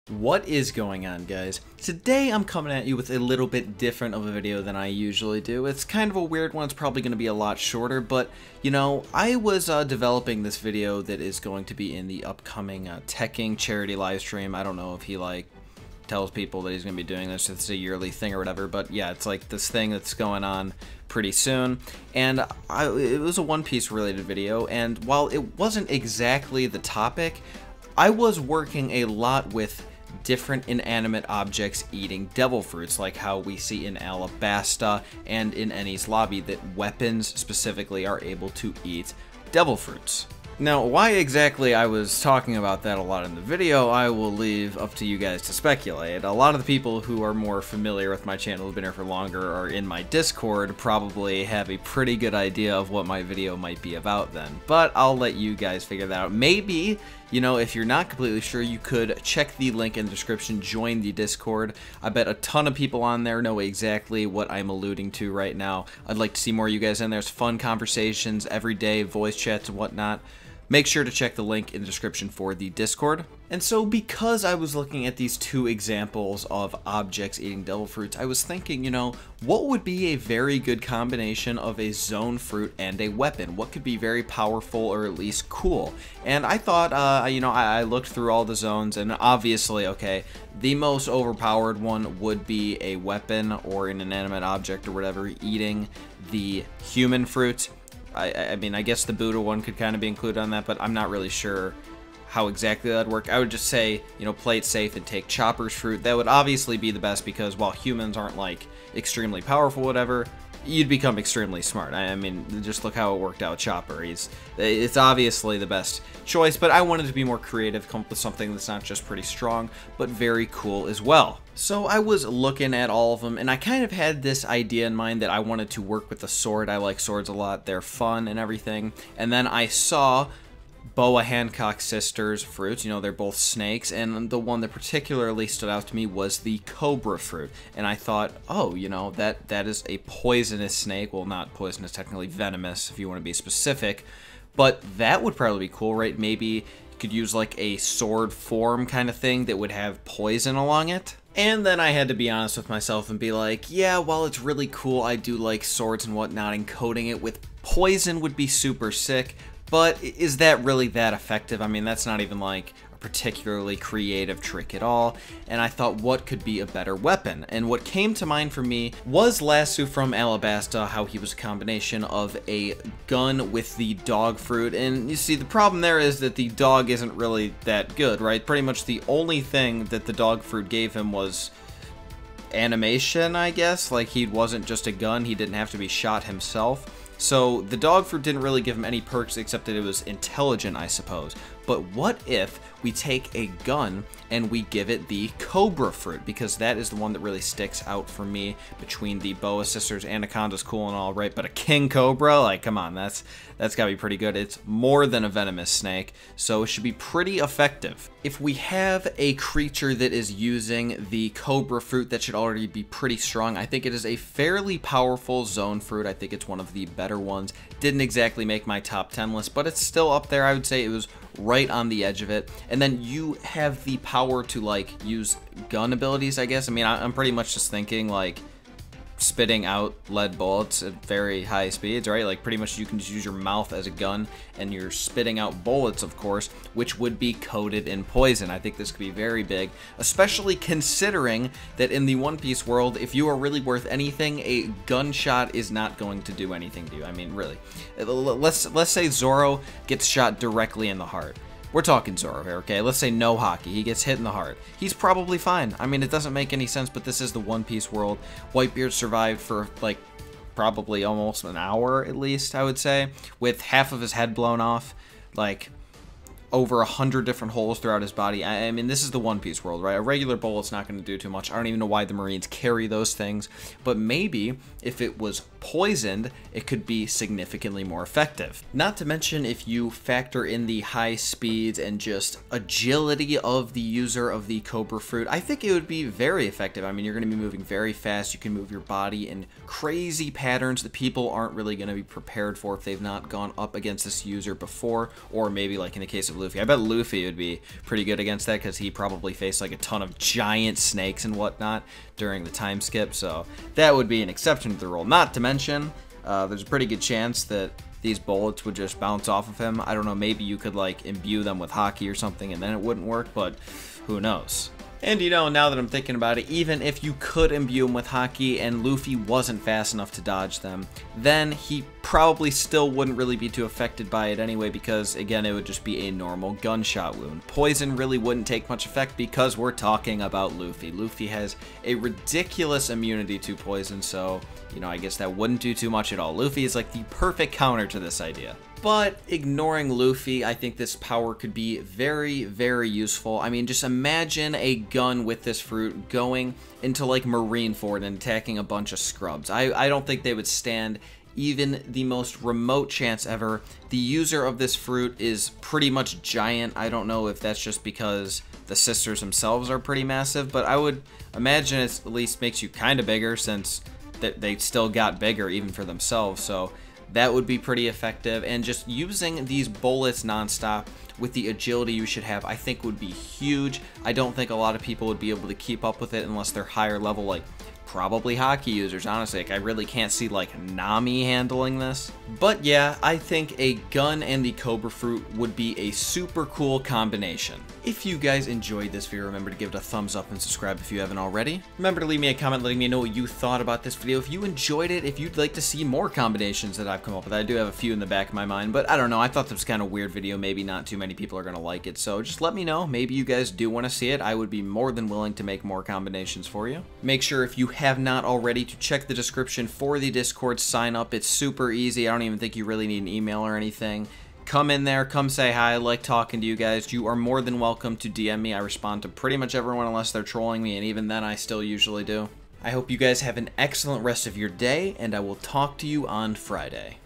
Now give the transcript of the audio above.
What is going on, guys? Today I'm coming at you with a little bit different of a video than I usually do. It's kind of a weird one. It's probably going to be a lot shorter, but you know, I was developing this video that is going to be in the upcoming Teching charity live stream. I don't know if he tells people that he's going to be doing this. It's a yearly thing or whatever, but yeah, it's like this thing that's going on pretty soon, and it was a One Piece related video, and while it wasn't exactly the topic, I was working a lot with different inanimate objects eating devil fruits, like how we see in Alabasta and in Enies Lobby that weapons specifically are able to eat devil fruits. Now, why exactly I was talking about that a lot in the video, I will leave up to you guys to speculate. A lot of the people who are more familiar with my channel, who've been here for longer, or in my Discord, probably have a pretty good idea of what my video might be about then. But I'll let you guys figure that out. Maybe, you know, if you're not completely sure, you could check the link in the description, join the Discord. I bet a ton of people on there know exactly what I'm alluding to right now. I'd like to see more of you guys in there. It's fun conversations every day, voice chats and whatnot. Make sure to check the link in the description for the Discord. And so because I was looking at these two examples of objects eating devil fruits, I was thinking, you know, what would be a very good combination of a zone fruit and a weapon? What could be very powerful or at least cool? And I thought, you know, I looked through all the zones, and obviously, okay, the most overpowered one would be a weapon or an inanimate object or whatever eating the human fruit. I mean, I guess the Buddha one could kind of be included on that, but I'm not really sure how exactly that'd work. I would just say, you know, play it safe and take Chopper's fruit. That would obviously be the best because while humans aren't, like, extremely powerful, whatever, you'd become extremely smart. I mean, just look how it worked out with Chopper. It's obviously the best choice, but I wanted to be more creative, come up with something that's not just pretty strong, but very cool as well. So I was looking at all of them, and I kind of had this idea in mind that I wanted to work with a sword. I like swords a lot. They're fun and everything. And then I saw Boa Hancock's sister's fruits. You know, they're both snakes, and the one that particularly stood out to me was the cobra fruit. And I thought, oh, you know, that is a poisonous snake. Well, not poisonous, technically venomous, if you want to be specific. But that would probably be cool, right? Maybe you could use like a sword form kind of thing that would have poison along it. And then I had to be honest with myself and be like, yeah, while it's really cool, I do like swords and whatnot, and coating it with poison would be super sick. But is that really that effective? I mean, that's not even like a particularly creative trick at all. And I thought, what could be a better weapon? And what came to mind for me was Lassou from Alabasta, how he was a combination of a gun with the dog fruit. And you see, the problem there is that the dog isn't really that good, right? Pretty much the only thing that the dog fruit gave him was animation, I guess. Like, he wasn't just a gun, he didn't have to be shot himself. So the dog fruit didn't really give him any perks except that it was intelligent, I suppose. But what if we take a gun and we give it the cobra fruit? Because that is the one that really sticks out for me between the Boa sisters. Anaconda's cool and all, right? But a king cobra, like, come on, that's gotta be pretty good. It's more than a venomous snake, so it should be pretty effective. If we have a creature that is using the cobra fruit, that should already be pretty strong. I think it is a fairly powerful zone fruit. I think it's one of the better ones. Didn't exactly make my top 10 list, but it's still up there. I would say it was right on the edge of it. And then you have the power to, like, use gun abilities, I guess. I mean, I'm pretty much just thinking, like, spitting out lead bullets at very high speeds, right? Like, pretty much you can just use your mouth as a gun, and you're spitting out bullets, of course, which would be coated in poison. I think this could be very big, especially considering that in the One Piece world, if you are really worth anything, a gunshot is not going to do anything to you. I mean, really. Let's say Zoro gets shot directly in the heart. We're talking Zoro here, okay? Let's say no hockey. He gets hit in the heart. He's probably fine. I mean, it doesn't make any sense, but this is the One Piece world. Whitebeard survived for, like, probably almost an hour, at least, I would say, with half of his head blown off, like, over 100 different holes throughout his body. I mean, this is the One Piece world, right? A regular bullet's not going to do too much. I don't even know why the Marines carry those things, but maybe if it was poisoned, it could be significantly more effective. Not to mention, if you factor in the high speeds and just agility of the user of the cobra fruit, I think it would be very effective. I mean, you're going to be moving very fast. You can move your body in crazy patterns that people aren't really going to be prepared for if they've not gone up against this user before, or maybe like in the case of Luffy. I bet Luffy would be pretty good against that because he probably faced like a ton of giant snakes and whatnot during the time skip, so that would be an exception to the rule. Not to mention, there's a pretty good chance that these bullets would just bounce off of him. I don't know, maybe you could like imbue them with hockey or something and then it wouldn't work, but who knows. And you know, now that I'm thinking about it, even if you could imbue him with hockey and Luffy wasn't fast enough to dodge them, then he probably still wouldn't really be too affected by it anyway because, again, it would just be a normal gunshot wound. Poison really wouldn't take much effect because we're talking about Luffy. Luffy has a ridiculous immunity to poison, so, you know, I guess that wouldn't do too much at all. Luffy is like the perfect counter to this idea. But ignoring Luffy, I think this power could be very, very useful. I mean, just imagine a gun with this fruit going into like Marineford and attacking a bunch of scrubs. I don't think they would stand even the most remote chance ever. The user of this fruit is pretty much giant. I don't know if that's just because the sisters themselves are pretty massive, but I would imagine it at least makes you kind of bigger since they still got bigger even for themselves. So that would be pretty effective, and just using these bullets nonstop with the agility you should have, I think would be huge. I don't think a lot of people would be able to keep up with it unless they're higher level, like probably hockey users, honestly. Like, I really can't see like Nami handling this. But yeah, I think a gun and the cobra fruit would be a super cool combination. If you guys enjoyed this video, remember to give it a thumbs up and subscribe if you haven't already. Remember to leave me a comment letting me know what you thought about this video. If you enjoyed it, if you'd like to see more combinations that I've come up with. I do have a few in the back of my mind, but I don't know. I thought this was kind of a weird video. Maybe not too many people are going to like it, so just let me know. Maybe you guys do want to see it. I would be more than willing to make more combinations for you. Make sure if you have not already to check the description for the Discord sign up. It's super easy. I don't even think you really need an email or anything. Come in there, come say hi. I like talking to you guys. You are more than welcome to DM me. I respond to pretty much everyone unless they're trolling me, and even then I still usually do. I hope you guys have an excellent rest of your day, and I will talk to you on Friday.